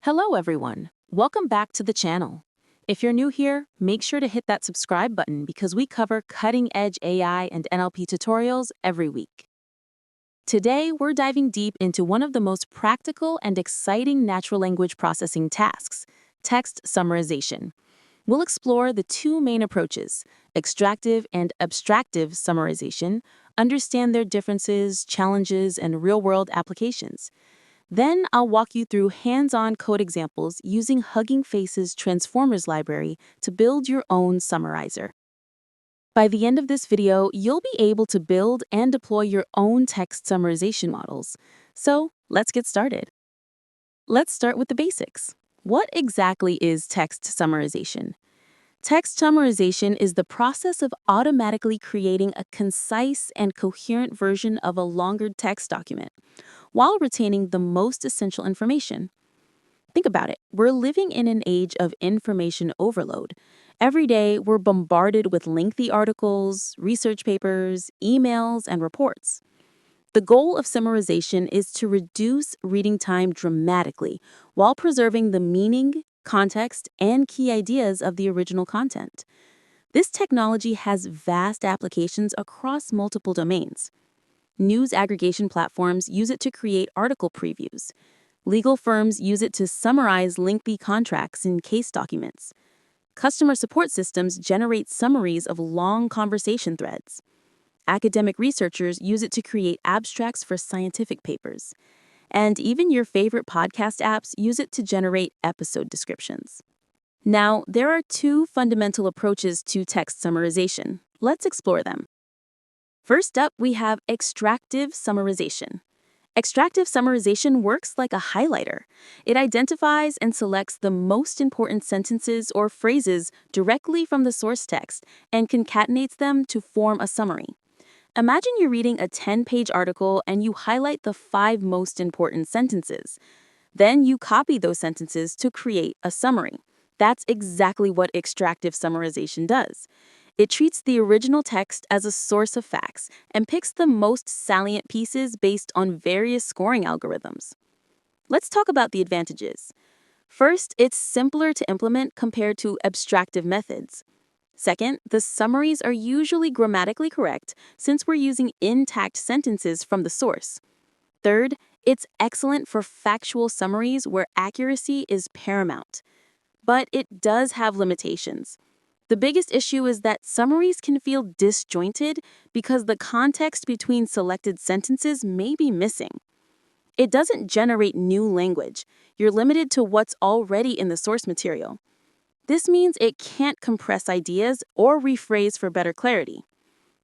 Hello, everyone. Welcome back to the channel. If you're new here, make sure to hit that subscribe button because we cover cutting-edge AI and NLP tutorials every week. Today, we're diving deep into one of the most practical and exciting natural language processing tasks, text summarization. We'll explore the two main approaches, extractive and abstractive summarization, understand their differences, challenges, and real-world applications. Then I'll walk you through hands-on code examples using Hugging Face's Transformers library to build your own summarizer. By the end of this video, you'll be able to build and deploy your own text summarization models. So let's get started. Let's start with the basics. What exactly is text summarization? Text summarization is the process of automatically creating a concise and coherent version of a longer text document, while retaining the most essential information. Think about it. We're living in an age of information overload. Every day, we're bombarded with lengthy articles, research papers, emails, and reports. The goal of summarization is to reduce reading time dramatically while preserving the meaning, context, and key ideas of the original content. This technology has vast applications across multiple domains. News aggregation platforms use it to create article previews. Legal firms use it to summarize lengthy contracts in case documents. Customer support systems generate summaries of long conversation threads. Academic researchers use it to create abstracts for scientific papers. And even your favorite podcast apps use it to generate episode descriptions. Now, there are two fundamental approaches to text summarization. Let's explore them. First up, we have extractive summarization. Extractive summarization works like a highlighter. It identifies and selects the most important sentences or phrases directly from the source text and concatenates them to form a summary. Imagine you're reading a 10-page article and you highlight the 5 most important sentences. Then you copy those sentences to create a summary. That's exactly what extractive summarization does. It treats the original text as a source of facts and picks the most salient pieces based on various scoring algorithms. Let's talk about the advantages. First, it's simpler to implement compared to abstractive methods. Second, the summaries are usually grammatically correct since we're using intact sentences from the source. Third, it's excellent for factual summaries where accuracy is paramount. But it does have limitations. The biggest issue is that summaries can feel disjointed because the context between selected sentences may be missing. It doesn't generate new language. You're limited to what's already in the source material. This means it can't compress ideas or rephrase for better clarity.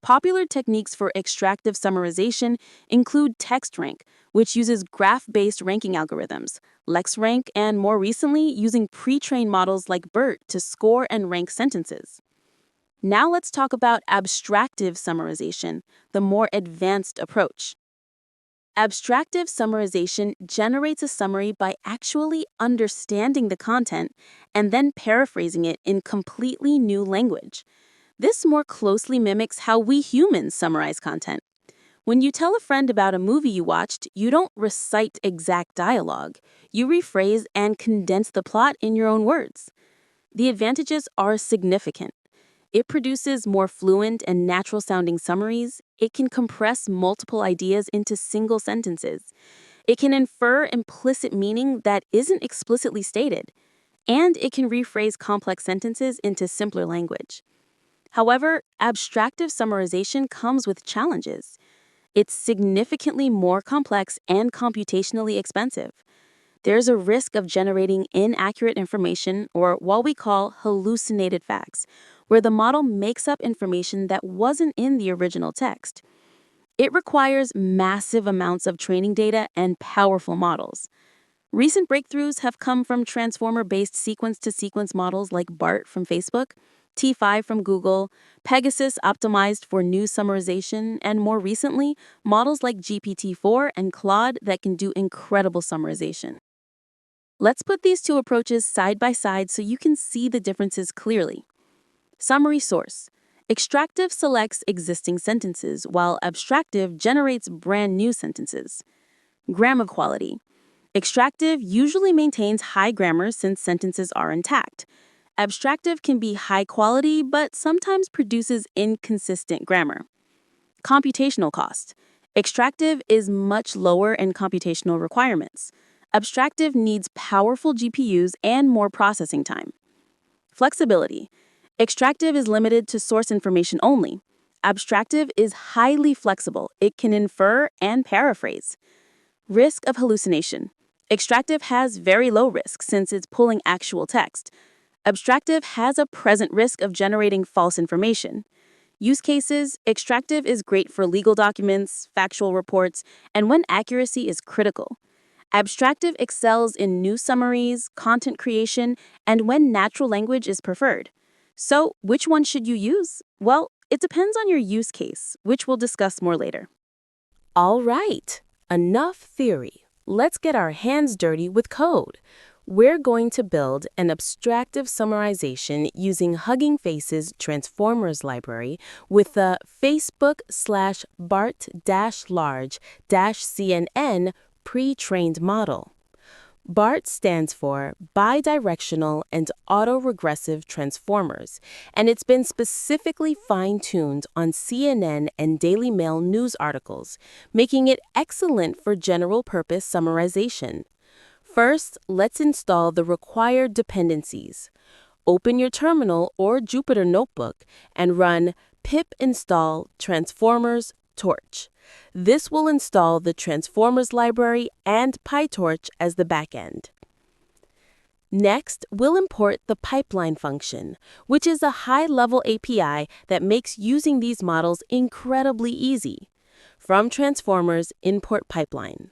Popular techniques for extractive summarization include TextRank, which uses graph-based ranking algorithms, LexRank, and more recently, using pre-trained models like BERT to score and rank sentences. Now let's talk about abstractive summarization, the more advanced approach. Abstractive summarization generates a summary by actually understanding the content and then paraphrasing it in completely new language. This more closely mimics how we humans summarize content. When you tell a friend about a movie you watched, you don't recite exact dialogue. You rephrase and condense the plot in your own words. The advantages are significant. It produces more fluent and natural-sounding summaries. It can compress multiple ideas into single sentences. It can infer implicit meaning that isn't explicitly stated. And it can rephrase complex sentences into simpler language. However, abstractive summarization comes with challenges. It's significantly more complex and computationally expensive. There's a risk of generating inaccurate information, or what we call hallucinated facts, where the model makes up information that wasn't in the original text. It requires massive amounts of training data and powerful models. Recent breakthroughs have come from transformer-based sequence-to-sequence models like BART from Facebook, T5 from Google, Pegasus optimized for news summarization, and more recently, models like GPT-4 and Claude that can do incredible summarization. Let's put these two approaches side by side so you can see the differences clearly. Summary source. Extractive selects existing sentences, while abstractive generates brand new sentences. Grammar quality. Extractive usually maintains high grammar since sentences are intact. Abstractive can be high quality but sometimes produces inconsistent grammar. Computational cost. Extractive is much lower in computational requirements. Abstractive needs powerful GPUs and more processing time. Flexibility. Extractive is limited to source information only. Abstractive is highly flexible. It can infer and paraphrase. Risk of hallucination. Extractive has very low risk since it's pulling actual text. Abstractive has a present risk of generating false information. Use cases. Extractive is great for legal documents, factual reports, and when accuracy is critical. Abstractive excels in news summaries, content creation, and when natural language is preferred. So, which one should you use? Well, it depends on your use case, which we'll discuss more later. All right, enough theory. Let's get our hands dirty with code. We're going to build an abstractive summarization using Hugging Face's Transformers library with the Facebook/BART-large-CNN pre-trained model. BART stands for Bidirectional and Autoregressive Transformers, and it's been specifically fine-tuned on CNN and Daily Mail news articles, making it excellent for general-purpose summarization. First, let's install the required dependencies. Open your terminal or Jupyter Notebook and run pip install transformers torch. This will install the Transformers library and PyTorch as the backend. Next, we'll import the pipeline function, which is a high-level API that makes using these models incredibly easy. From Transformers, import pipeline.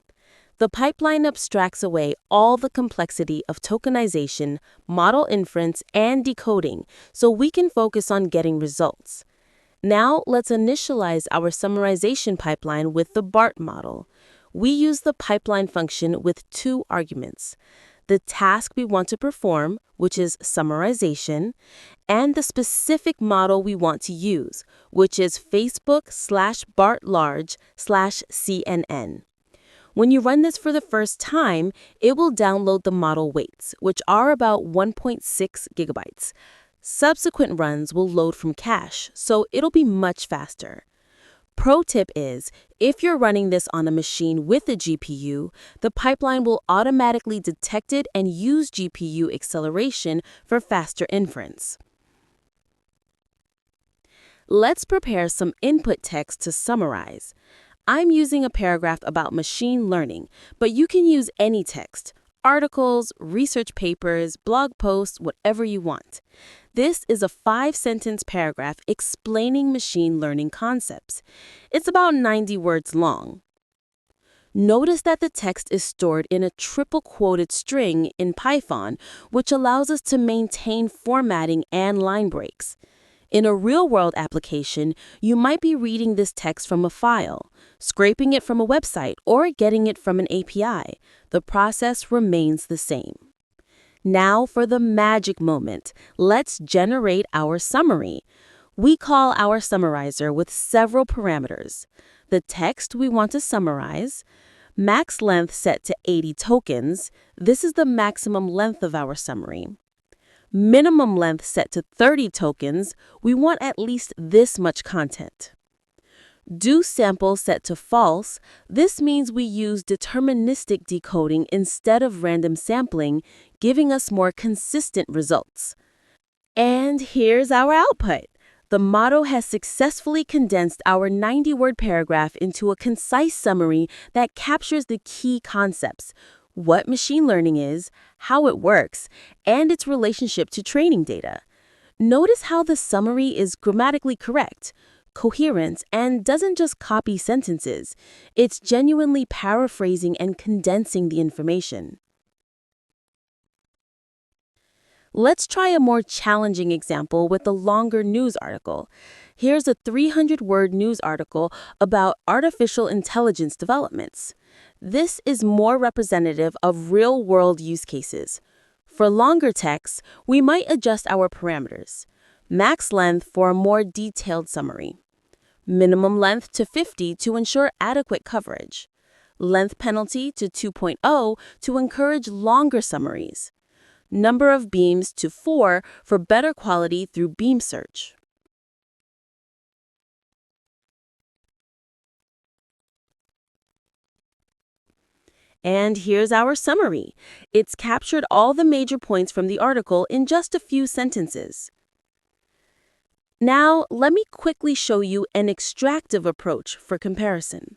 The pipeline abstracts away all the complexity of tokenization, model inference, and decoding so we can focus on getting results. Now, let's initialize our summarization pipeline with the BART model. We use the pipeline function with two arguments: the task we want to perform, which is summarization, and the specific model we want to use, which is Facebook/BART-large/CNN. When you run this for the first time, it will download the model weights, which are about 1.6 gigabytes. Subsequent runs will load from cache, so it'll be much faster. Pro tip is, if you're running this on a machine with a GPU, the pipeline will automatically detect it and use GPU acceleration for faster inference. Let's prepare some input text to summarize. I'm using a paragraph about machine learning, but you can use any text: articles, research papers, blog posts, whatever you want. This is a 5-sentence paragraph explaining machine learning concepts. It's about 90 words long. Notice that the text is stored in a triple-quoted string in Python, which allows us to maintain formatting and line breaks. In a real-world application, you might be reading this text from a file, scraping it from a website, or getting it from an API. The process remains the same. Now for the magic moment. Let's generate our summary. We call our summarizer with several parameters: the text we want to summarize, max length set to 80 tokens. This is the maximum length of our summary. Minimum length set to 30 tokens. We want at least this much content. Do sample set to false. This means we use deterministic decoding instead of random sampling, giving us more consistent results. And here's our output. The model has successfully condensed our 90-word paragraph into a concise summary that captures the key concepts: what machine learning is, how it works, and its relationship to training data. Notice how the summary is grammatically correct, coherent, and doesn't just copy sentences. It's genuinely paraphrasing and condensing the information. Let's try a more challenging example with a longer news article. Here's a 300-word news article about artificial intelligence developments. This is more representative of real-world use cases. For longer texts, we might adjust our parameters: max length for a more detailed summary, minimum length to 50 to ensure adequate coverage, Length penalty to 2.0 to encourage longer summaries. Number of beams to 4 for better quality through beam search. And here's our summary. It's captured all the major points from the article in just a few sentences. Now, let me quickly show you an extractive approach for comparison.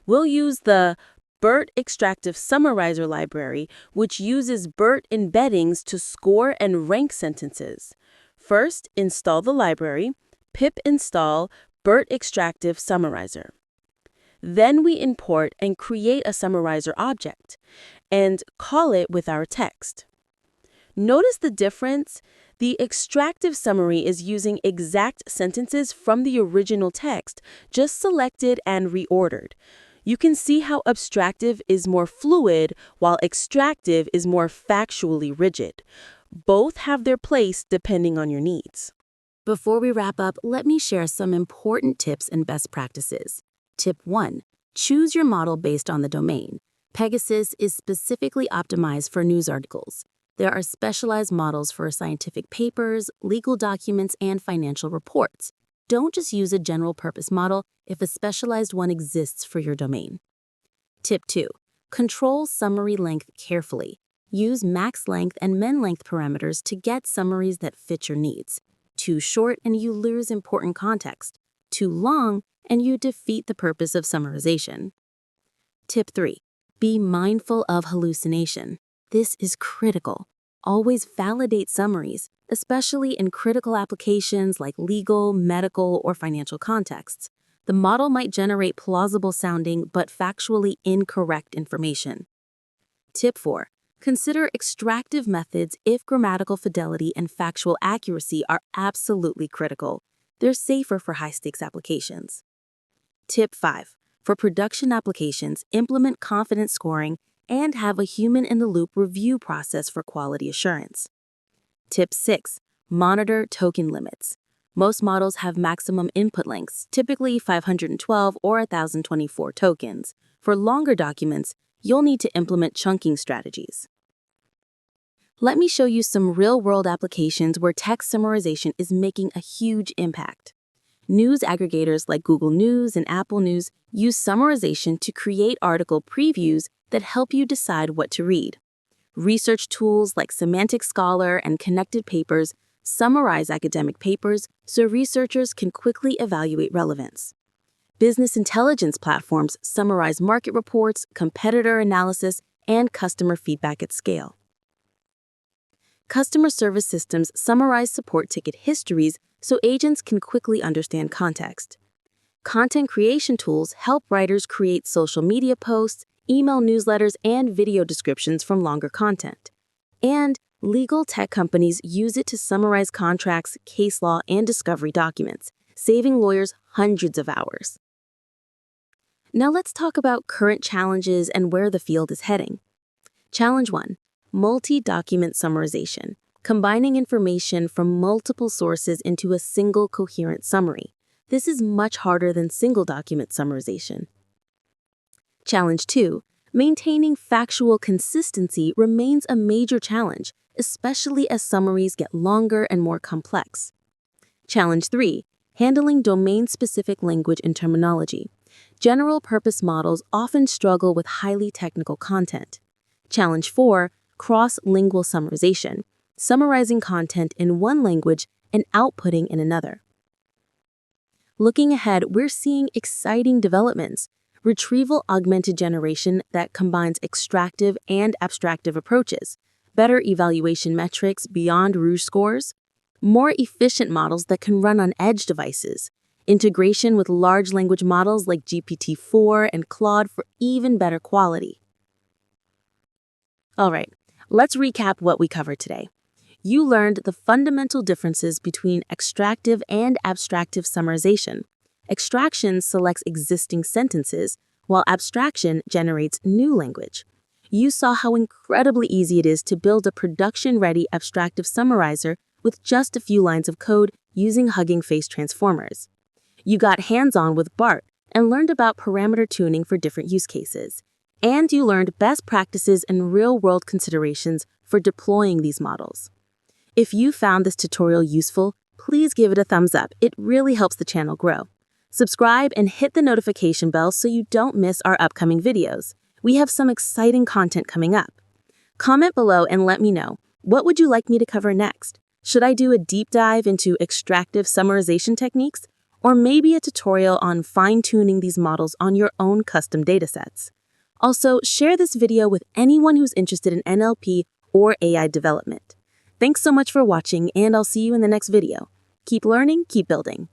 We'll use the BERT Extractive Summarizer library, which uses BERT embeddings to score and rank sentences. First, install the library, pip install BERT Extractive Summarizer. Then we import and create a summarizer object and call it with our text. Notice the difference? The extractive summary is using exact sentences from the original text, just selected and reordered. You can see how abstractive is more fluid, while extractive is more factually rigid. Both have their place depending on your needs. Before we wrap up, let me share some important tips and best practices. Tip 1. Choose your model based on the domain. Pegasus is specifically optimized for news articles. There are specialized models for scientific papers, legal documents, and financial reports. Don't just use a general-purpose model if a specialized one exists for your domain. Tip 2. Control summary length carefully. Use max length and min length parameters to get summaries that fit your needs. Too short and you lose important context. Too long and you defeat the purpose of summarization. Tip 3. Be mindful of hallucination. This is critical. Always validate summaries, especially in critical applications like legal, medical, or financial contexts. The model might generate plausible-sounding but factually incorrect information. Tip 4. Consider extractive methods if grammatical fidelity and factual accuracy are absolutely critical. They're safer for high-stakes applications. Tip 5. For production applications, implement confidence scoring and have a human-in-the-loop review process for quality assurance. Tip 6. Monitor token limits. Most models have maximum input lengths, typically 512 or 1024 tokens. For longer documents, you'll need to implement chunking strategies. Let me show you some real-world applications where text summarization is making a huge impact. News aggregators like Google News and Apple News use summarization to create article previews that help you decide what to read. Research tools like Semantic Scholar and Connected Papers summarize academic papers so researchers can quickly evaluate relevance. Business intelligence platforms summarize market reports, competitor analysis, and customer feedback at scale. Customer service systems summarize support ticket histories so agents can quickly understand context. Content creation tools help writers create social media posts, email newsletters, and video descriptions from longer content. And legal tech companies use it to summarize contracts, case law, and discovery documents, saving lawyers hundreds of hours. Now let's talk about current challenges and where the field is heading. Challenge 1. Multi-document summarization, combining information from multiple sources into a single coherent summary. This is much harder than single-document summarization. Challenge 2. Maintaining factual consistency remains a major challenge, especially as summaries get longer and more complex. Challenge 3. Handling domain-specific language and terminology. General-purpose models often struggle with highly technical content. Challenge 4. Cross-lingual summarization, summarizing content in one language and outputting in another. Looking ahead, we're seeing exciting developments. Retrieval augmented generation that combines extractive and abstractive approaches, better evaluation metrics beyond Rouge scores, more efficient models that can run on edge devices, integration with large language models like GPT-4 and Claude for even better quality. All right, let's recap what we covered today. You learned the fundamental differences between extractive and abstractive summarization. Extraction selects existing sentences, while abstraction generates new language. You saw how incredibly easy it is to build a production-ready abstractive summarizer with just a few lines of code using Hugging Face transformers. You got hands-on with BART and learned about parameter tuning for different use cases. And you learned best practices and real-world considerations for deploying these models. If you found this tutorial useful, please give it a thumbs up. It really helps the channel grow. Subscribe and hit the notification bell so you don't miss our upcoming videos. We have some exciting content coming up. Comment below and let me know, what would you like me to cover next? Should I do a deep dive into extractive summarization techniques? Or maybe a tutorial on fine-tuning these models on your own custom datasets? Also, share this video with anyone who's interested in NLP or AI development. Thanks so much for watching, and I'll see you in the next video. Keep learning, keep building.